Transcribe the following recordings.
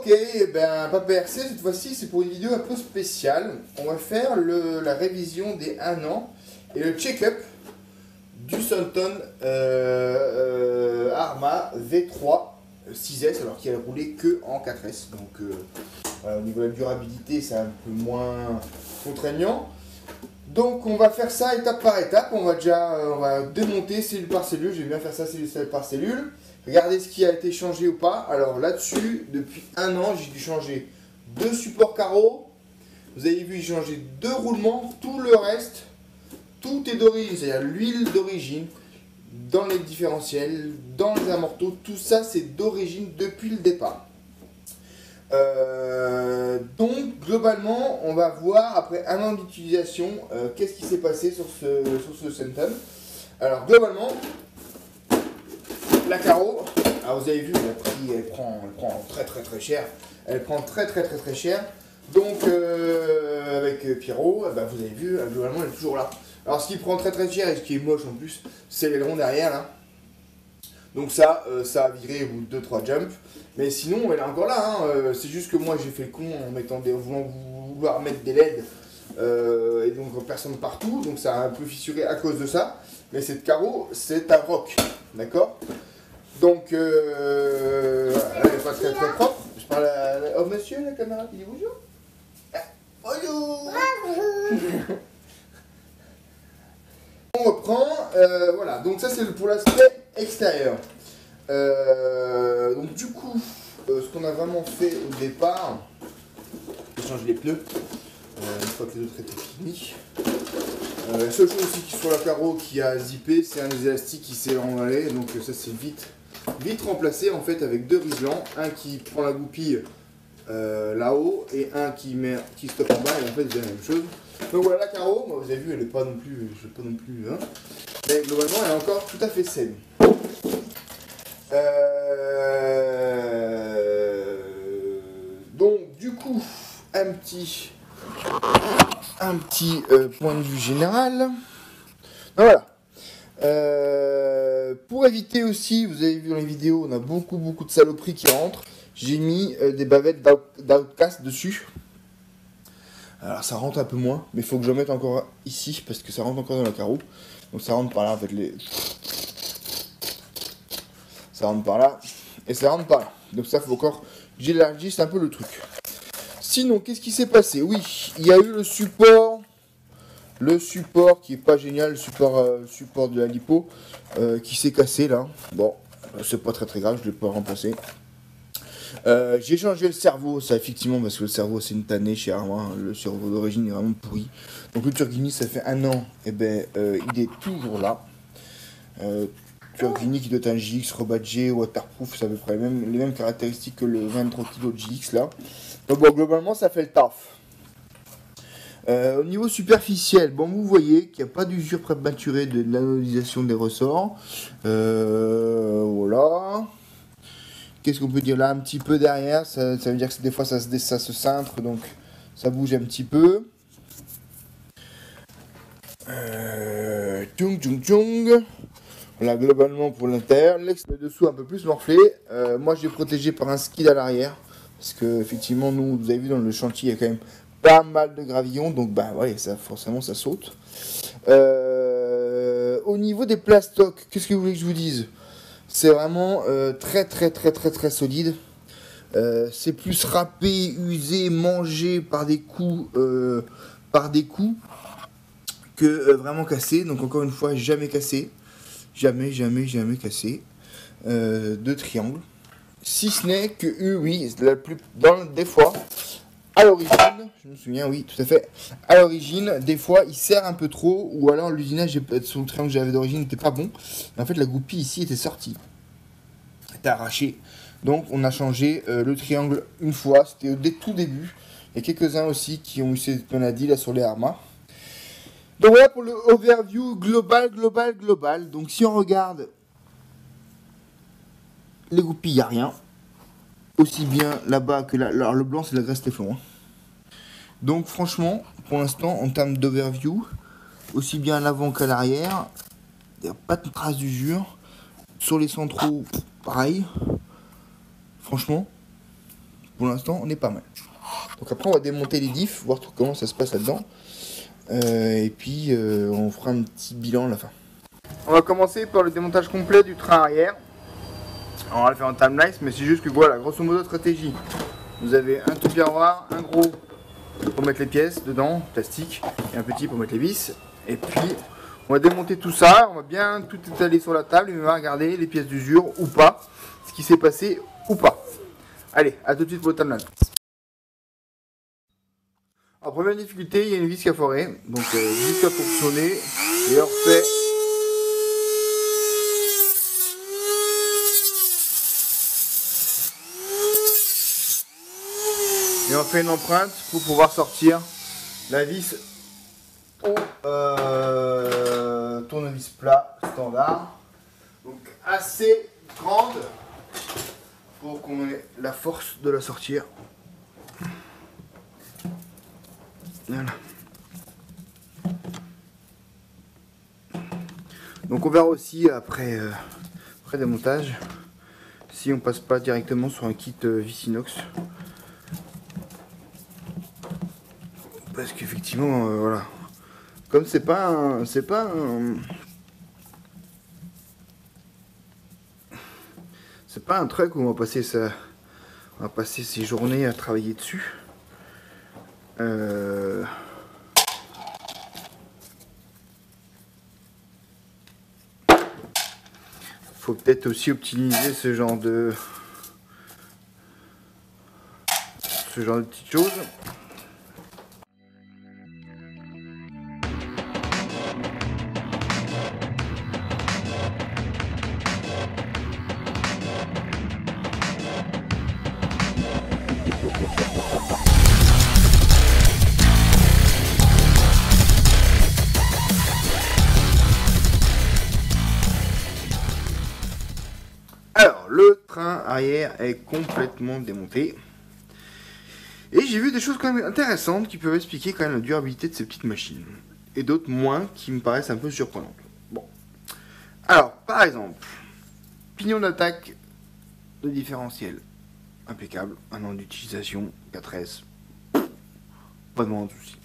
Ok, eh ben pas PRC, cette fois-ci c'est pour une vidéo un peu spéciale. On va faire la révision des 1 an et le check-up du Sultan Arma V3 6S alors qu'il a roulé que en 4S. Donc voilà, au niveau de la durabilité c'est un peu moins contraignant. Donc on va faire ça étape par étape. On va démonter cellule par cellule. Je vais bien faire ça cellule par cellule. Regardez ce qui a été changé ou pas. Alors là-dessus, depuis 1 an, j'ai dû changer 2 supports carreaux. Vous avez vu, j'ai changé 2 roulements. Tout le reste, tout est d'origine. C'est-à-dire l'huile d'origine, dans les différentiels, dans les amortos. Tout ça, c'est d'origine depuis le départ. Donc, globalement, on va voir, après 1 an d'utilisation, qu'est-ce qui s'est passé sur ce Sultan. Alors, globalement, la carreau, alors vous avez vu, elle prend très cher. Elle prend très cher. Donc avec Pierrot, bah, vous avez vu, globalement elle est toujours là. Alors ce qui prend très cher et ce qui est moche en plus, c'est l'aileron derrière là. Donc ça a viré au bout de 2-3 jumps. Mais sinon elle est encore là. Hein. C'est juste que moi j'ai fait le con en mettant vouloir mettre des LED. Et donc personne partout. Donc ça a un peu fissuré à cause de ça. Mais cette carreau, c'est un roc. D'accord? Donc, elle n'est pas très propre. Je parle à... Oh monsieur, la caméra qui dit bonjour. Bonjour. On reprend. Voilà, donc ça c'est pour l'aspect extérieur. Donc du coup, ce qu'on a vraiment fait au départ, j'ai changé les pneus. Une fois que les autres étaient finis. La seule chose aussi sur la carreau qui a zippé, c'est un des élastiques qui s'est emballé. Donc ça c'est vite remplacé en fait avec 2 riselants, un qui prend la goupille là-haut et un qui stoppe en bas, et en fait c'est la même chose. Donc voilà, la carreau, moi, vous avez vu, elle n'est pas non plus, hein, mais globalement elle est encore tout à fait saine. Donc du coup, un petit point de vue général. Donc, voilà. Pour éviter aussi, vous avez vu dans les vidéos, on a beaucoup de saloperies qui rentrent. J'ai mis des bavettes d'Outcast dessus. Alors ça rentre un peu moins, mais il faut que je mette encore ici parce que ça rentre encore dans la carreau. Donc ça rentre par là en fait. Ça rentre par là et ça rentre par là. Donc ça faut encore que j'élargisse un peu le truc. Sinon, qu'est-ce qui s'est passé? Oui, il y a eu le support qui est pas génial, le support de la lipo qui s'est cassé là. Bon, c'est pas très grave, je l'ai pas remplacé. J'ai changé le cerveau, ça effectivement, parce que le cerveau c'est une tannée chez Arma, hein. Le cerveau d'origine est vraiment pourri. Donc le Turgini, ça fait 1 an, et ben il est toujours là. Turgini qui doit être un GX rebadgé, waterproof, ça à peu près les mêmes caractéristiques que le 23 kg GX là. Donc bon, globalement ça fait le taf. Au niveau superficiel, bon, vous voyez qu'il n'y a pas d'usure prématurée de l'anodisation des ressorts. Voilà. Qu'est-ce qu'on peut dire là? Un petit peu derrière, ça veut dire que des fois ça se cintre, donc ça bouge un petit peu. Voilà, globalement pour l'intérieur. Le dessous un peu plus morflé. Moi j'ai protégé par un skid à l'arrière. Parce que effectivement, nous, vous avez vu dans le chantier, il y a quand même pas mal de gravillons, donc bah ouais, ça forcément ça saute. Au niveau des plastocs, qu'est-ce que vous voulez que je vous dise? C'est vraiment très solide. C'est plus râpé, usé, mangé par des coups que vraiment cassé. Donc encore une fois, jamais cassé, jamais cassé de triangle. Si ce n'est que oui, des fois. À l'origine, je me souviens, oui, tout à fait. À l'origine, des fois, il serre un peu trop, ou alors l'usinage sur le triangle que j'avais d'origine n'était pas bon. Mais en fait, la goupille ici était sortie, était arrachée. Donc, on a changé le triangle une fois. C'était au tout début. Il y a quelques-uns aussi qui ont eu cette maladie là sur les Arma. Donc voilà pour le overview global. Donc, si on regarde les goupilles, il n'y a rien. Aussi bien là-bas que là. Alors le blanc c'est la graisse Téflon. Hein. Donc franchement, pour l'instant, en termes d'overview, aussi bien à l'avant qu'à l'arrière, il n'y a pas de trace d'usure. Sur les centraux, pareil. Franchement, pour l'instant, on est pas mal. Donc après, on va démonter les diffs, voir comment ça se passe là-dedans. Et puis, on fera un petit bilan à la fin. On va commencer par le démontage complet du train arrière. Alors, on va le faire en timelapse, mais c'est juste que voilà, grosso modo, stratégie. Vous avez un tout miroir, un gros pour mettre les pièces dedans, plastique, et un petit pour mettre les vis. Et puis, on va démonter tout ça, on va bien tout étaler sur la table et on va regarder les pièces d'usure ou pas, ce qui s'est passé ou pas. Allez, à tout de suite pour le timelapse. En première difficulté, il y a une vis qui a foiré, donc vis qui a fonctionné, et on refait. Et on fait une empreinte pour pouvoir sortir la vis au tournevis plat standard. Donc assez grande pour qu'on ait la force de la sortir. Voilà. Donc on verra aussi après démontage si on passe pas directement sur un kit vis inox. Parce qu'effectivement, voilà, comme c'est pas un truc où on va passer ses journées à travailler dessus. Faut peut-être aussi optimiser ce genre de petites choses. Alors, le train arrière est complètement démonté. Et j'ai vu des choses quand même intéressantes qui peuvent expliquer quand même la durabilité de ces petites machines. Et d'autres moins qui me paraissent un peu surprenantes. Bon. Alors, par exemple, pignon d'attaque de différentiel. Impeccable. 1 an d'utilisation, 4S. Pas de souci.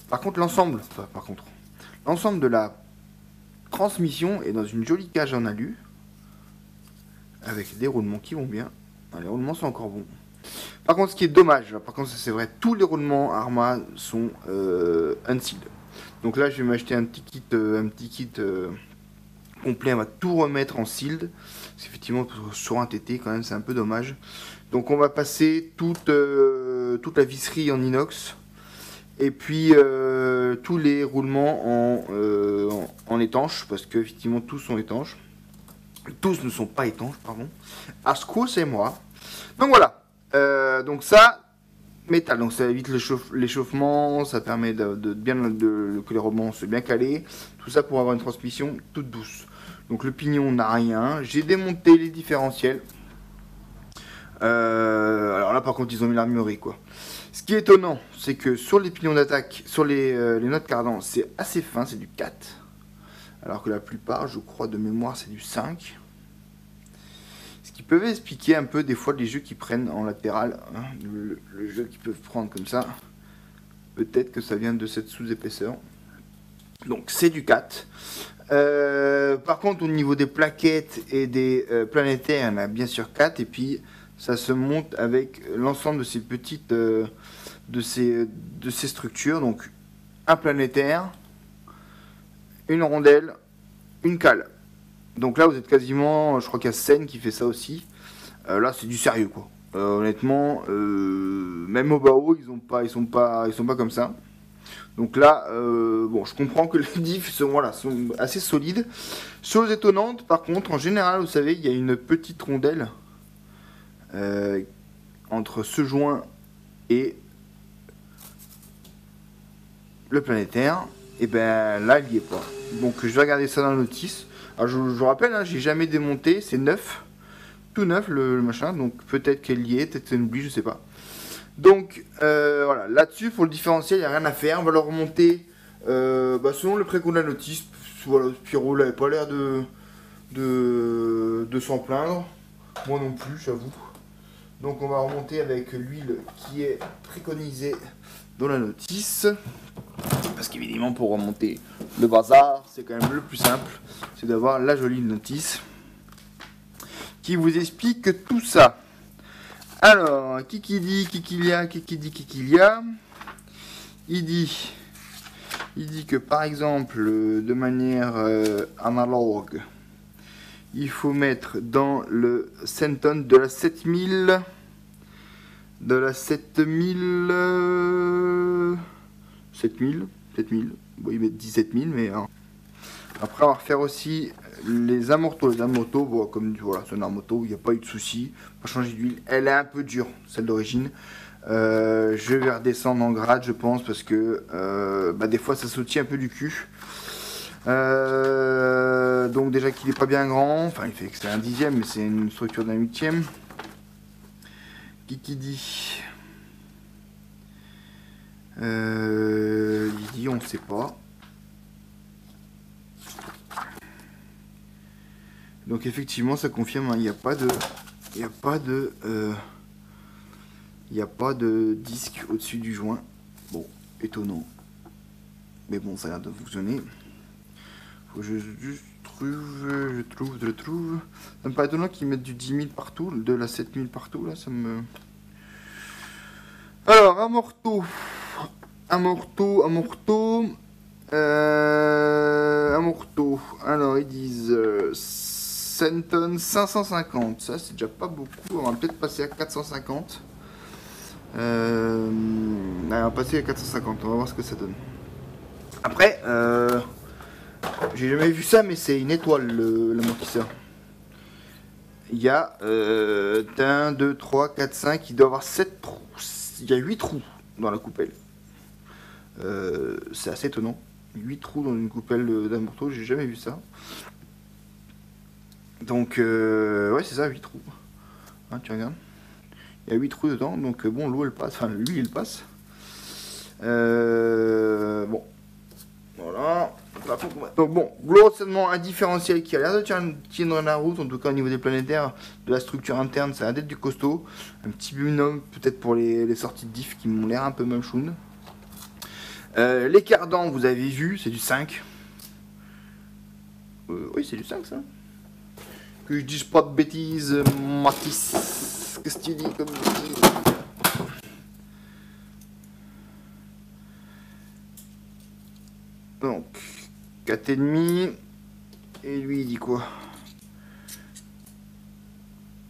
Par contre, l'ensemble de la transmission est dans une jolie cage en alu. Avec des roulements qui vont bien. Les roulements sont encore bons. Par contre, ce qui est dommage, par contre, c'est vrai, tous les roulements Arma sont unsealed. Donc là, je vais m'acheter un petit kit complet. On va tout remettre en sealed. Parce qu'effectivement, sur un TT, quand même, c'est un peu dommage. Donc, on va passer toute la visserie en inox. Et puis, tous les roulements en étanche. Parce qu'effectivement, tous sont étanches. Tous ne sont pas étanches, pardon. Asco, c'est moi. Donc voilà. Donc ça, métal. Donc ça évite l'échauffement, ça permet que les roulements soient bien calés. Tout ça pour avoir une transmission toute douce. Donc le pignon n'a rien. J'ai démonté les différentiels. Alors là, par contre, ils ont mis l'armurerie, quoi. Ce qui est étonnant, c'est que sur les pignons d'attaque, sur les notes cardan, c'est assez fin, c'est du 4. Alors que la plupart, je crois de mémoire, c'est du 5. Ce qui peut expliquer un peu des fois les jeux qui prennent en latéral, hein, le jeu qu'ils peuvent prendre comme ça. Peut-être que ça vient de cette sous-épaisseur. Donc c'est du 4. Par contre au niveau des plaquettes et des planétaires, il y en a bien sûr 4. Et puis ça se monte avec l'ensemble de ces petites de ces structures. Donc un planétaire, une rondelle, une cale. Donc là vous êtes quasiment, je crois qu'il y a Sen qui fait ça aussi. Là c'est du sérieux quoi. Honnêtement, même au BAO ils sont pas comme ça. Donc là, bon, je comprends que les diffs sont assez solides. Chose étonnante, par contre, en général, vous savez, il y a une petite rondelle entre ce joint et le planétaire. Et ben là, il n'y est pas. Donc je vais regarder ça dans la notice. Alors je vous rappelle, hein, j'ai jamais démonté, c'est neuf, tout neuf le machin. Donc peut-être qu'elle y est, peut-être qu'elle oublie, je sais pas. Donc voilà, là-dessus pour le différentiel, il n'y a rien à faire. On va le remonter selon le précompte de la notice. Voilà, Pyro n'avait pas l'air de s'en plaindre. Moi non plus, j'avoue. Donc on va remonter avec l'huile qui est préconisée dans la notice. Parce qu'évidemment pour remonter le bazar, c'est quand même le plus simple, c'est d'avoir la jolie notice qui vous explique tout ça. Alors, qui dit, il dit que par exemple, de manière analogue, il faut mettre dans le centon de la 7000, bon, il met 17 000, mais hein. Après on va refaire aussi les amortos. Les amortos, bon, comme voilà, c'est un amorto, il n'y a pas eu de souci. On va changer d'huile, elle est un peu dure, celle d'origine. Je vais redescendre en grade, je pense, parce que des fois ça sautille un peu du cul. Donc déjà qu'il est pas bien grand, enfin il fait que c'est un 10e, mais c'est une structure d'un 8e. Qui dit il dit on ne sait pas. Donc effectivement ça confirme, hein, il n'y a pas de disque au-dessus du joint. Bon, étonnant. Mais bon, ça a l'air de fonctionner. Faut que je trouve. Ça me paraît étonnant qu'ils mettent du 10 000 partout, de la 7 000 partout, là, ça me... Alors, amorto. Alors, ils disent... Centon 550, ça c'est déjà pas beaucoup, on va peut-être passer à 450. On va passer à 450, on va voir ce que ça donne. Après, j'ai jamais vu ça, mais c'est une étoile l'amortisseur. Il y a 1, 2, 3, 4, 5, il doit avoir 7 trous. Il y a 8 trous dans la coupelle. C'est assez étonnant. 8 trous dans une coupelle d'amorto, j'ai jamais vu ça. Donc, ouais, c'est ça, 8 trous. Hein, tu regardes. Il y a 8 trous dedans, donc bon, l'eau elle passe, enfin l'huile elle passe. Bon, voilà. Donc bon, globalement un différentiel qui a l'air de tenir la route, en tout cas au niveau des planétaires, de la structure interne, ça a l'air d'être du costaud. Un petit binôme peut-être pour les sorties de diff qui m'ont l'air un peu malchoun. Les cardans, vous avez vu, c'est du 5. Oui, c'est du 5 ça. Que je dise pas de bêtises, Matisse. Qu'est-ce que tu dis comme bêtise? Donc, 4,5. Et lui, il dit quoi?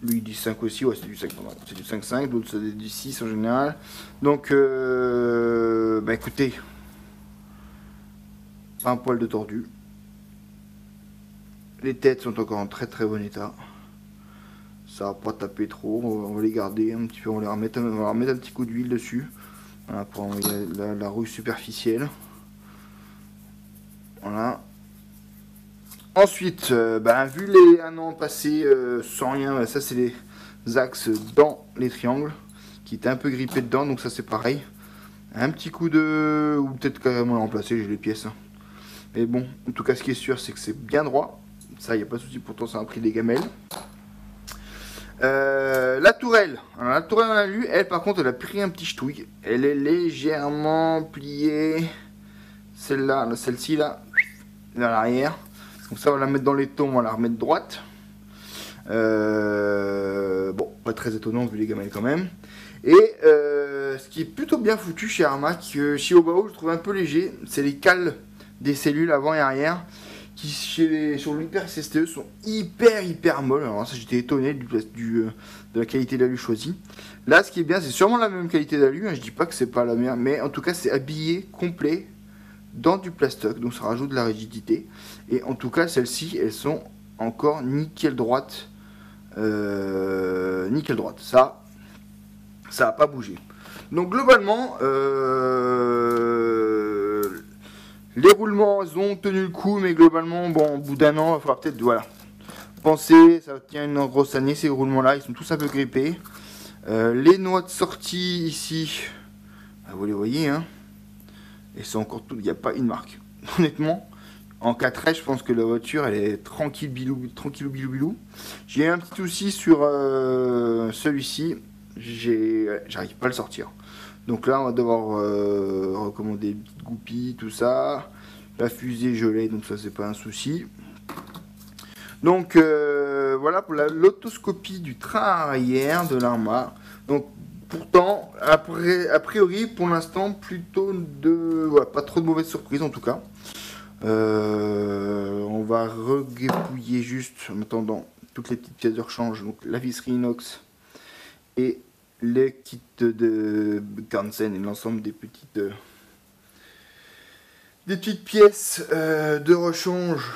Lui, il dit 5 aussi. Ouais, c'est du 5. C'est du 5,5. D'autres, c'est du 6 en général. Donc, écoutez. Pas un poil de tordu. Les têtes sont encore en très très bon état. Ça va pas taper trop. On va les garder un petit peu. On va remettre un petit coup d'huile dessus. Voilà, pour enlever la rouille superficielle. Voilà. Ensuite, vu les 1 an passé sans rien, ça c'est les axes dans les triangles qui étaient un peu grippés dedans. Donc ça c'est pareil. Un petit coup de... ou peut-être carrément le remplacer, j'ai les pièces. Mais bon, en tout cas ce qui est sûr c'est que c'est bien droit. Ça, il n'y a pas de souci, pourtant ça a pris des gamelles. La tourelle. Alors, la tourelle, on a vu, elle par contre, elle a pris un petit ch'touille. Elle est légèrement pliée. Celle-là, celle-ci là, vers l'arrière. Donc ça, on va la mettre dans les tons, on va la remettre droite. Bon, pas très étonnant vu les gamelles quand même. Et ce qui est plutôt bien foutu chez Armac, chez Obao, je trouve un peu léger, c'est les cales des cellules avant et arrière. Qui sur l'Hyper SSTE sont hyper molles. Alors ça j'étais étonné de la qualité d'alu choisie. Là ce qui est bien, c'est sûrement la même qualité d'alu, hein, je dis pas que c'est pas la meilleure, mais en tout cas c'est habillé complet dans du plastoc, donc ça rajoute de la rigidité. Et en tout cas celles-ci elles sont encore nickel droite. Nickel droite. Ça a pas bougé. Donc globalement les roulements, ils ont tenu le coup, mais globalement, bon, au bout d'un an, il faudra peut-être, voilà, penser, ça tient une grosse année, ces roulements-là, ils sont tous un peu grippés. Les noix de sortie, ici, vous les voyez, hein, et c'est encore tout, il n'y a pas une marque. Honnêtement, en 4S, je pense que la voiture, elle est tranquille bilou bilou. J'ai un petit souci sur celui-ci, j'arrive pas à le sortir. Donc là, on va devoir recommander des petites goupilles, tout ça. La fusée, je l'ai, donc ça, c'est pas un souci. Donc voilà pour l'autoscopie du train arrière de l'Arma. Donc pourtant, a priori, pour l'instant, plutôt pas trop de mauvaises surprises en tout cas. On va regépouiller juste en attendant toutes les petites pièces de rechange, donc la visserie inox et les kits de Kansen et l'ensemble des petites pièces de rechange.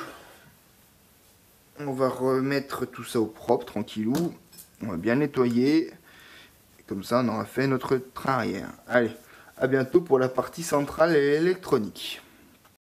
On va remettre tout ça au propre, tranquillou. On va bien nettoyer. Et comme ça, on aura fait notre train arrière. Allez, à bientôt pour la partie centrale et électronique.